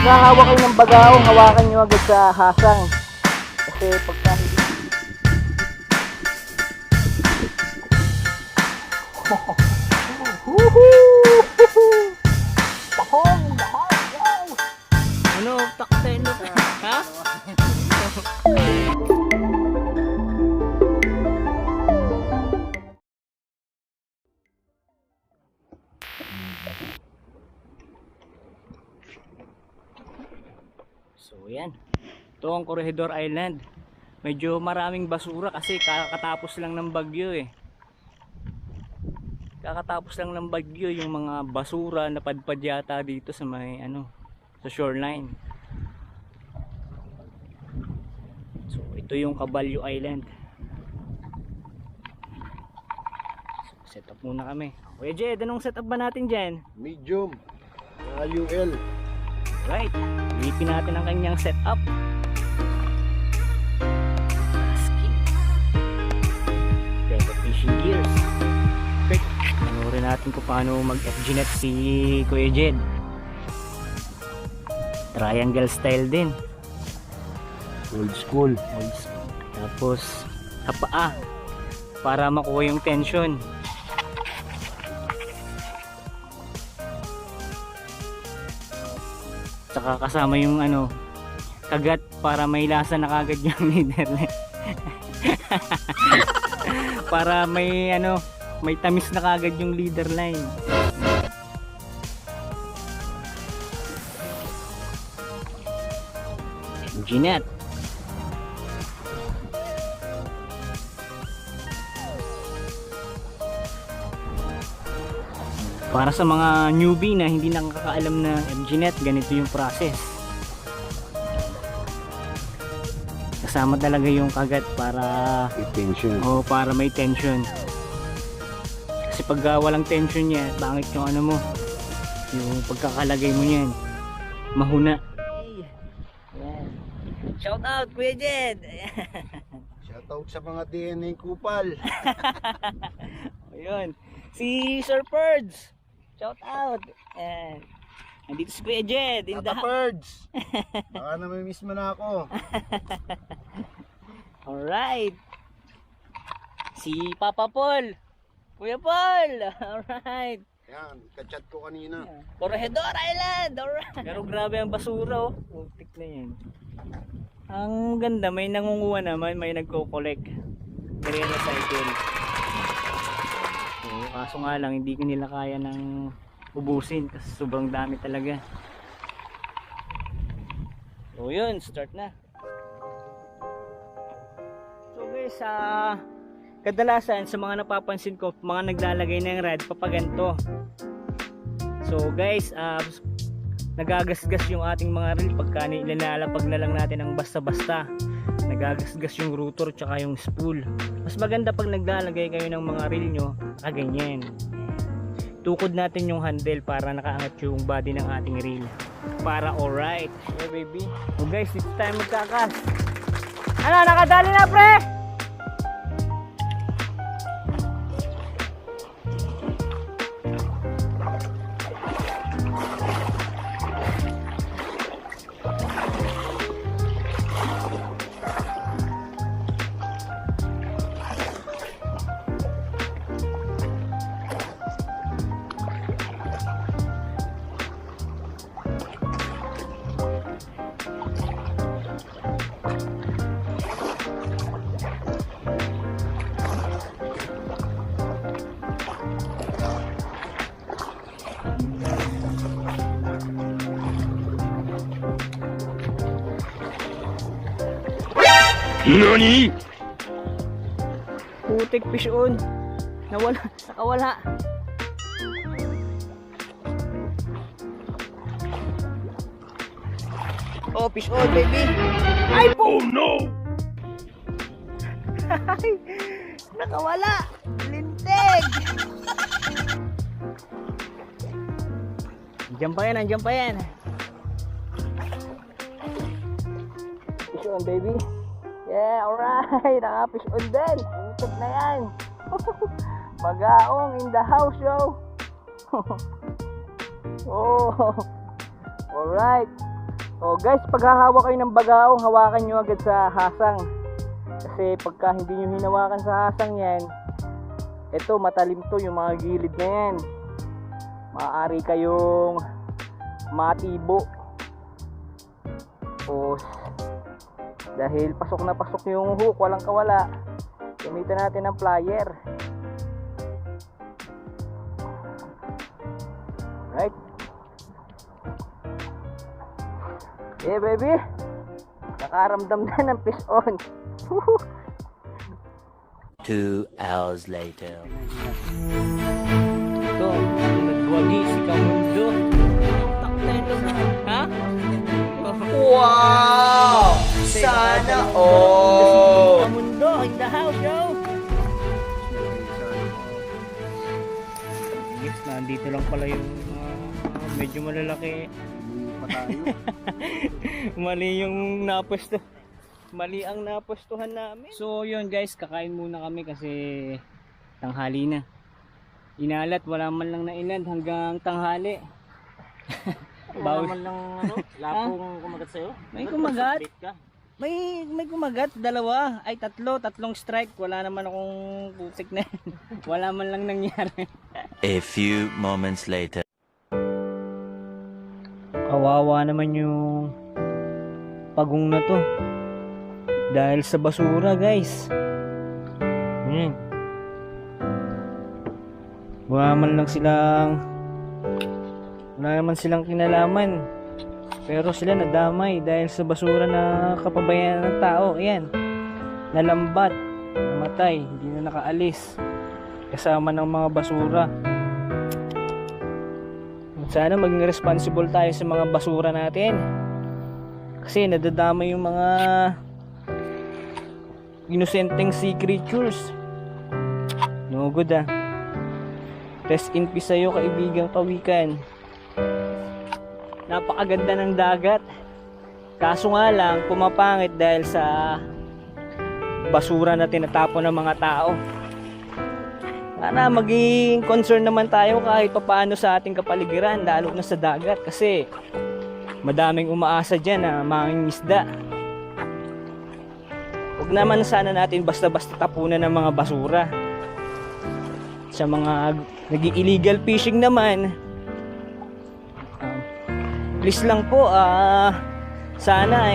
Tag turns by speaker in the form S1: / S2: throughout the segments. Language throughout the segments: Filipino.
S1: Pagkahawak kayo ng bagaong, hawakan nyo agad sa hasang. Kasi pagka
S2: Ano, takten mo? Ha? So yan, ito ang Corregidor Island. Medyo maraming basura kasi kakatapos lang ng bagyo eh. Kakatapos lang ng bagyo, yung mga basura na padpad yata dito sa may sa shoreline. So ito yung Caballo Island. So, set up muna kami. Kuya Jed, anong set up ba natin dyan?
S3: Medium. UL.
S2: Right, ilipin natin ang kanyang setup. Level fishing gears. Perfect. Panoorin natin kung paano mag-FG-net si Kuya Jed. Triangle style din.
S3: Old school.
S2: Tapos sa paa para makuha yung tension. Saka kasama yung kagat para may lasa na kagad yung leader. Para may may tamis na kagad yung leader line. Ginat. Para sa mga newbie na hindi nakakaalam ng FG-net, ganito yung process. Kasama talaga yung kagat para
S3: Tension.
S2: para may tension. Kasi pag walang tension yan, bangit yung yung pagkakalagay mo yan. Mahuna. Shout out Kuya Jed.
S3: Shoutout sa mga DNA kupal.
S2: Ayun. Si Sir Purds. Shout out. And nandito si Kuya Jed.
S3: Tata Birds. Baka namimiss mo na ako.
S2: Alright. Si Papa Paul. Kuya Paul. Alright.
S3: Yan, kachat ko kanina.
S2: Corregidor Island. Alright. Pero grabe ang basura oh. Putik na yan. Ang ganda, may nangunguha naman, may nagko-collect. Kaya na cycle. So, kaso nga lang, hindi ko nila kaya ng ubusin kasi sobrang dami talaga. So yun, start na. So guys, kadalasan sa mga napapansin ko, mga naglalagay ng rad, papaganto. So guys, nagagasgas yung ating mga reel pagka nilalapag na lang natin ang basta-basta. Nagagasgas yung rotor tsaka yung spool. Mas maganda pag naglalagay kayo ng mga reel nyo ganyan. Tukod natin yung handle para nakaangat yung body ng ating reel. Para alright. Yeah baby. So guys, it's time magkakas. Nakadali na pre?
S3: NANI?!
S2: Putik fish on. Nakawala. Oh, fish on baby. Ay po!
S3: Oh no!
S2: Nakawala. Lintig. Andiyan pa yan. Fish on baby. Yeah, alright. Naka-fish on din. Putik na yan. Magaong in the house, yo. Oh. Alright.
S1: Oh guys, pag hahawak kayo ng bagaong, hawakan nyo agad sa hasang. Kasi pagka hindi nyo hinawakan sa hasang yan, ito matalim to yung mga gilid na yan. Maaari kayong matibo. O dahil pasok na pasok yung hook, walang kawala, gamitan natin ng plier. Right? Yeah baby, nakaramdam na ng fish on.
S4: 2 hours later.
S2: Ito, nagwagi si Kamundo. Ha?
S3: Wow! Sana all!
S2: Kamundo in the house, yo! Yes, nandito lang pala yung medyo malalaki. Mali yung napwesto. Mali ang napwestuhan namin. So yun guys, kakain muna kami kasi tanghali na. Inalat, wala man lang nainad hanggang tanghali.
S1: Wala man lang lapong kumagat sa'yo.
S2: May kumagat. May kumagat, dalawa. Ay tatlong strike. Wala naman akong putik na. Wala man lang nangyari.
S4: A few moments later.
S2: Kawawa naman yung pagong na to dahil sa basura guys. Wala naman silang kinalaman, pero sila nadamay dahil sa basura na kapabayaan ng tao. Ayan, nalambat, namatay, hindi na nakaalis kasama ng mga basura. Sana maging responsible tayo sa mga basura natin. Kasi nadadama yung mga inosenteng sea creatures. No good ah. Rest in peace sa'yo kaibigang kawikan. Napakaganda ng dagat. Kaso nga lang pumapangit dahil sa basura na tinatapon ng mga tao. Sana maging concern naman tayo kahit papaano sa ating kapaligiran, lalo na sa dagat kasi madaming umaasa dyan na mangingisda. Huwag naman sana natin basta-basta tapunan ng mga basura. Sa mga nag-illegal fishing naman, please lang po, sana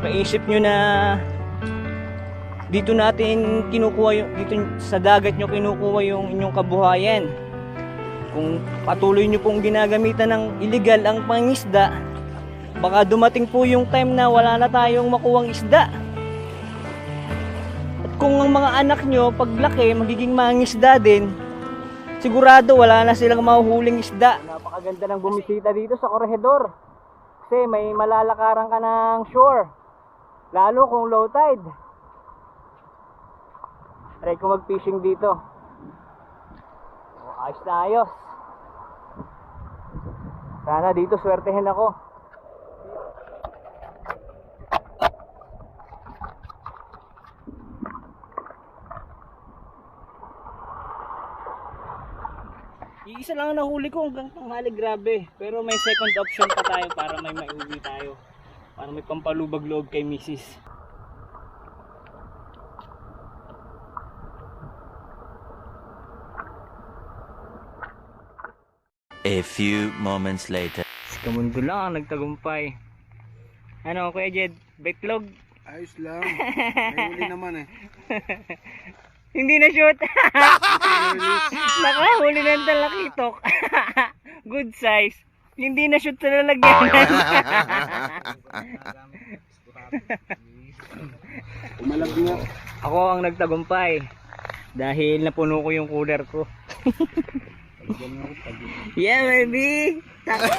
S2: maisip nyo na dito natin kinukuha yung, dito sa dagat nyo kinukuha yung inyong kabuhayan. Kung patuloy nyo pong ginagamitan ng illegal ang pangisda, baka dumating po yung time na wala na tayong makuwang isda. At kung ang mga anak nyo paglaki magiging mangisda din, sigurado wala na silang mahuhuling isda.
S1: Napakaganda ng bumisita dito sa Corregidor. Kasi may malalakaran ka ng shore. Lalo kung low tide. Try ko mag-fishing dito. Ayos na ayos. Sana dito swertehin ako.
S2: Iisa lang ang nahuli ko hanggang tanghali, grabe. Pero may second option pa tayo para may maiuwi tayo. Para may pampalubag loob kay Mrs.
S4: A few moments later.
S2: Si Kamundo lang ang nagtagumpay. Ano, Kuya Jed? Baitlog?
S3: Ayos lang. May huli naman eh.
S2: Hindi na shoot. Nakahuli ng talakitok. Good size. Hindi na shoot sa lalagyan.
S3: Umalag nga.
S2: Ako ang nagtagumpay dahil napuno ko yung cooler ko. Yeah baby. Takot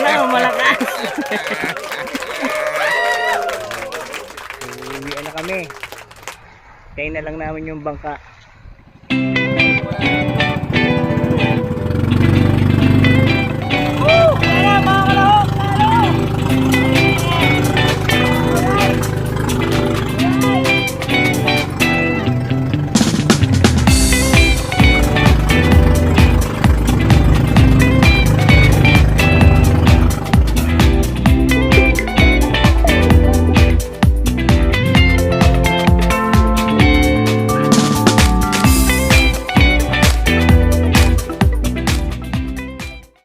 S2: lang, malakas. Uwi na kami. Tayo na lang namin yung bangka.